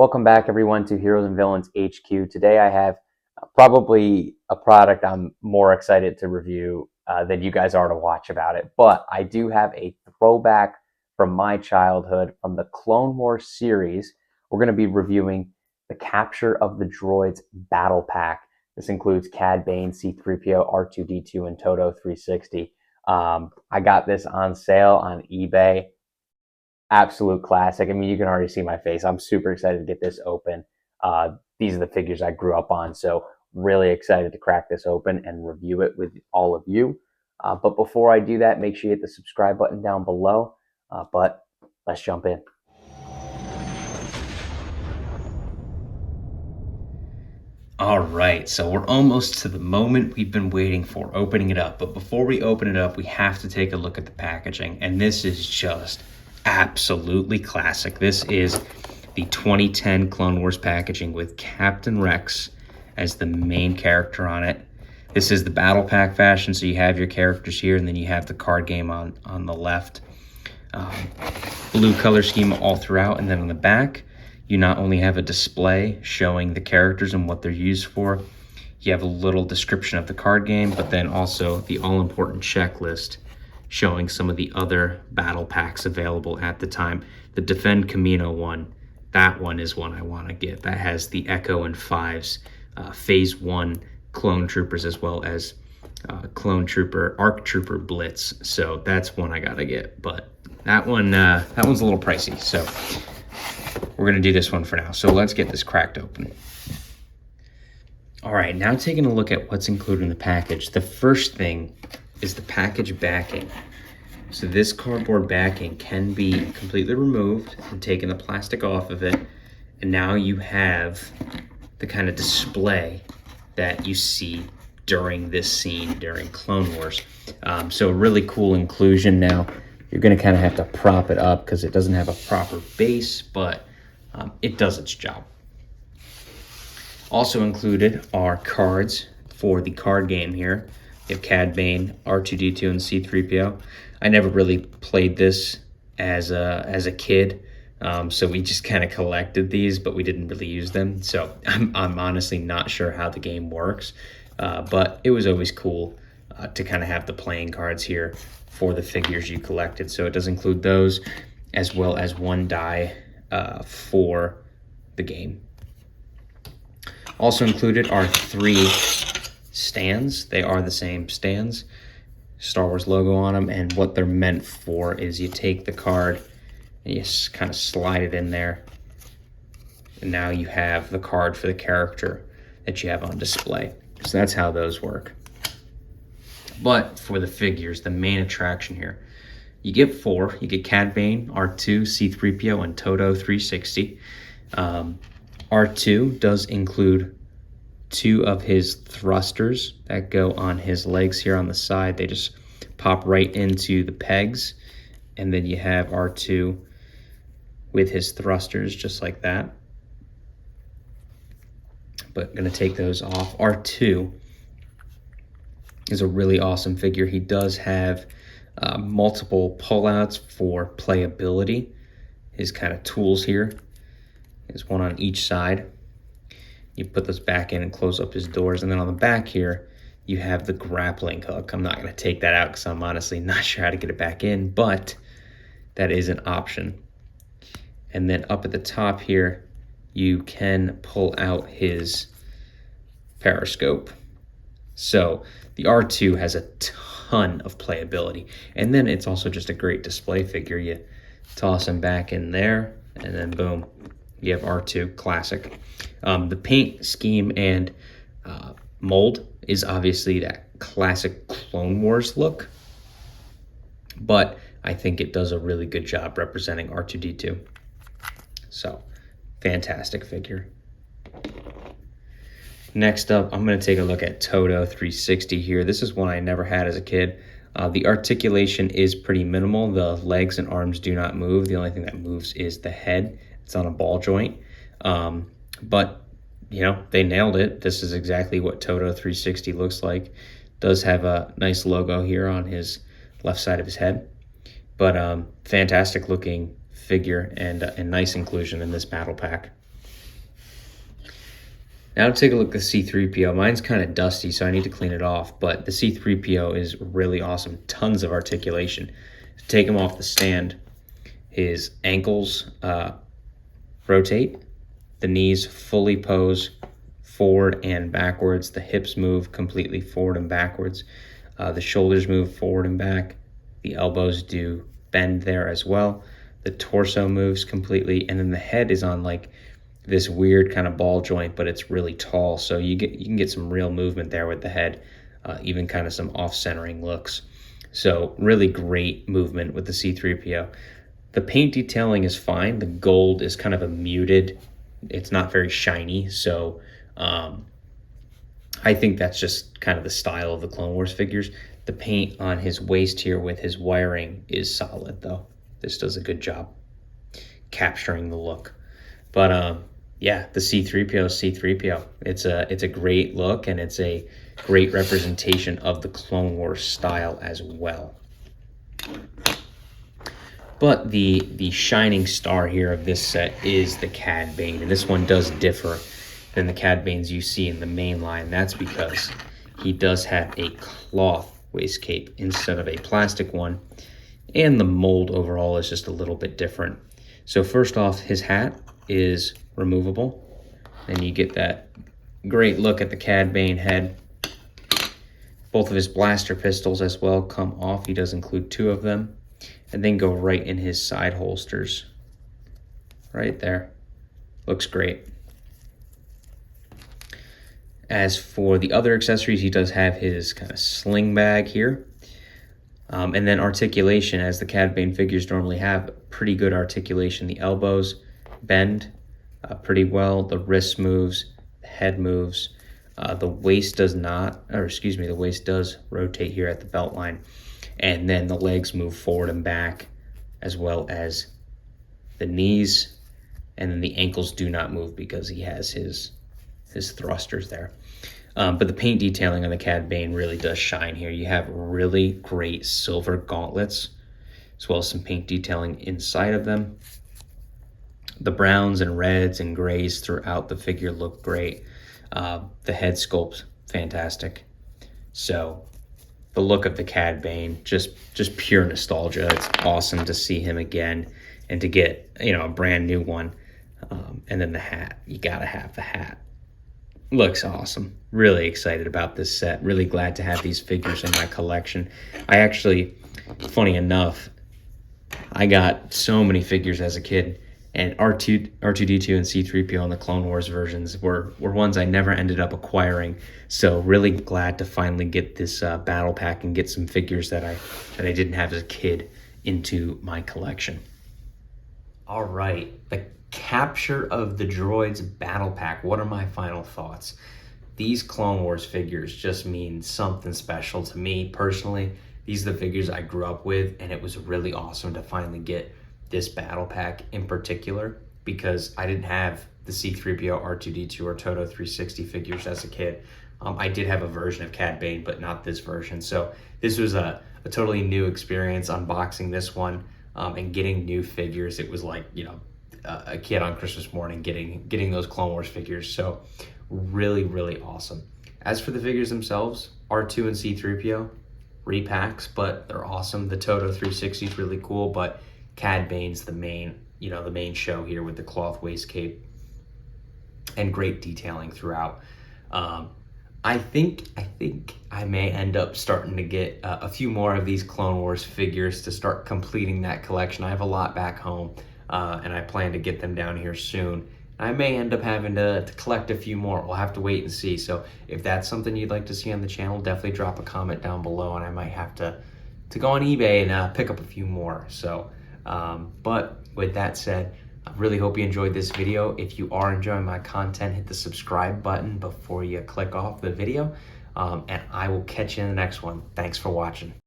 Welcome back, everyone, to Heroes and Villains HQ. Today I have probably a product I'm more excited to review than you guys are to watch about it. But I do have a throwback from my childhood from the Clone Wars series. We're going to be reviewing the Capture of the Droids Battle Pack. This includes Cad Bane, C-3PO, R2-D2, and Toto 360. I got this on sale on eBay. Absolute classic. I mean, you can already see my face. I'm super excited to get this open. These are the figures I grew up on, so really excited to crack this open and review it with all of you. But before I do that, make sure you hit the subscribe button down below. But let's jump in. All right, so we're almost to the moment we've been waiting for, opening it up. But before we open it up, we have to take a look at the packaging. And this is just absolutely classic. This is the 2010 Clone Wars packaging with Captain Rex as the main character on it. This is the Battle Pack fashion, so you have your characters here, and then you have the card game on the left. Blue color scheme all throughout, and then on the back, you not only have a display showing the characters and what they're used for, you have a little description of the card game, but then also the all-important checklist showing some of the other battle packs available at the time. The Defend Camino one, that one is one I want to get. That has the Echo and Fives, Phase 1 clone troopers, as well as clone trooper, ARC Trooper Blitz. So that's one I gotta get, but that one's a little pricey, so we're going to do this one for now. So let's get this cracked open. All right, now taking a look at what's included in the package. The first thing is the package backing. So this cardboard backing can be completely removed and taking the plastic off of it. And now you have the kind of display that you see during this scene, during Clone Wars. So a really cool inclusion. Now you're going to kind of have to prop it up because it doesn't have a proper base, but it does its job. Also included are cards for the card game here. You have Cad Bane, R2-D2, and C-3PO. I never really played this as a kid, so we just kind of collected these, but we didn't really use them. So I'm honestly not sure how the game works, but it was always cool to kind of have the playing cards here for the figures you collected. So it does include those, as well as one die for the game. Also included are 3 stands. They are the same stands, Star Wars logo on them, and what they're meant for is you take the card and you just kind of slide it in there, and now you have the card for the character that you have on display. So that's how those work. But for the figures, the main attraction here, you get 4. You get Cad Bane, R2, C-3PO, and Toto 360. R2 does include 2 of his thrusters that go on his legs here on the side. They just pop right into the pegs. And then you have R2 with his thrusters just like that. But I'm going to take those off. R2 is a really awesome figure. He does have multiple pullouts for playability. His kind of tools here is one on each side. You put those back in and close up his doors, and then on the back here you have the grappling hook. I'm not going to take that out because I'm honestly not sure how to get it back in, but that is an option. And then up at the top here you can pull out his periscope. So the R2 has a ton of playability, and then it's also just a great display figure. You toss him back in there, and then boom, you have R2, classic. The paint scheme and mold is obviously that classic Clone Wars look, but I think it does a really good job representing R2-D2. So, fantastic figure. Next up, I'm going to take a look at Toto 360 here. This is one I never had as a kid. The articulation is pretty minimal. The legs and arms do not move. The only thing that moves is the head. It's on a ball joint. But, you know, they nailed it. This is exactly what Toto 360 looks like. Does have a nice logo here on his left side of his head. But fantastic looking figure and nice inclusion in this battle pack. Now take a look at the C3PO. Mine's kind of dusty, so I need to clean it off, but the C3PO is really awesome. Tons of articulation. Take him off the stand. His ankles rotate, the knees fully pose forward and backwards, the hips move completely forward and backwards, the shoulders move forward and back, the elbows do bend there as well, the torso moves completely, and then the head is on like this weird kind of ball joint, but it's really tall, so you can get some real movement there with the head, even kind of some off-centering looks. So really great movement with the C3PO. The paint detailing is fine. The gold is kind of a muted. It's not very shiny, so I think that's just kind of the style of the Clone Wars figures. The paint on his waist here with his wiring is solid, though. This does a good job capturing the look. But yeah, the C3PO is C3PO. It's a great look, and it's a great representation of the Clone Wars style as well. But the shining star here of this set is the Cad Bane, and this one does differ than the Cad Banes you see in the main line. That's because he does have a cloth waist cape instead of a plastic one, and the mold overall is just a little bit different. So first off, his hat is removable, and you get that great look at the Cad Bane head. Both of his blaster pistols as well come off. He does include 2 of them, and then go right in his side holsters. Right there. Looks great. As for the other accessories, he does have his kind of sling bag here. And then articulation, as the Cad Bane figures normally have pretty good articulation. The elbows bend pretty well. The wrist moves. The head moves. The waist does not, or excuse me, the waist does rotate here at the belt line. And then the legs move forward and back, as well as the knees, and then the ankles do not move because he has his thrusters there. But the paint detailing on the Cad Bane really does shine here. You have really great silver gauntlets, as well as some paint detailing inside of them. The browns and reds and grays throughout the figure look great. The head sculpt, fantastic. So the look of the Cad Bane, just pure nostalgia. It's awesome to see him again and to get, a brand new one. And then the hat, you gotta have the hat. Looks awesome. Really excited about this set. Really glad to have these figures in my collection. I actually, funny enough, I got so many figures as a kid, and R2D2 and C3PO and the Clone Wars versions were ones I never ended up acquiring. So really glad to finally get this battle pack and get some figures that I didn't have as a kid into my collection. All right, the capture of the Droids battle pack. What are my final thoughts? These Clone Wars figures just mean something special to me personally. These are the figures I grew up with, and it was really awesome to finally get this battle pack in particular, because I didn't have the C3PO, R2D2, or Toto 360 figures as a kid. I did have a version of Cad Bane, but not this version. So this was a totally new experience unboxing this one, and getting new figures. It was like, a kid on Christmas morning getting those Clone Wars figures. So really, really awesome. As for the figures themselves, R2 and C3PO, repacks, but they're awesome. The Toto 360 is really cool, but Cad Bane's the main show here with the cloth waist cape and great detailing throughout. I think I may end up starting to get a few more of these Clone Wars figures to start completing that collection. I have a lot back home, and I plan to get them down here soon. I may end up having to collect a few more. We'll have to wait and see. So if that's something you'd like to see on the channel, definitely drop a comment down below, and I might have to go on eBay and pick up a few more. So, but with that said, I really hope you enjoyed this video. If you are enjoying my content, hit the subscribe button before you click off the video, and I will catch you in the next one. Thanks for watching.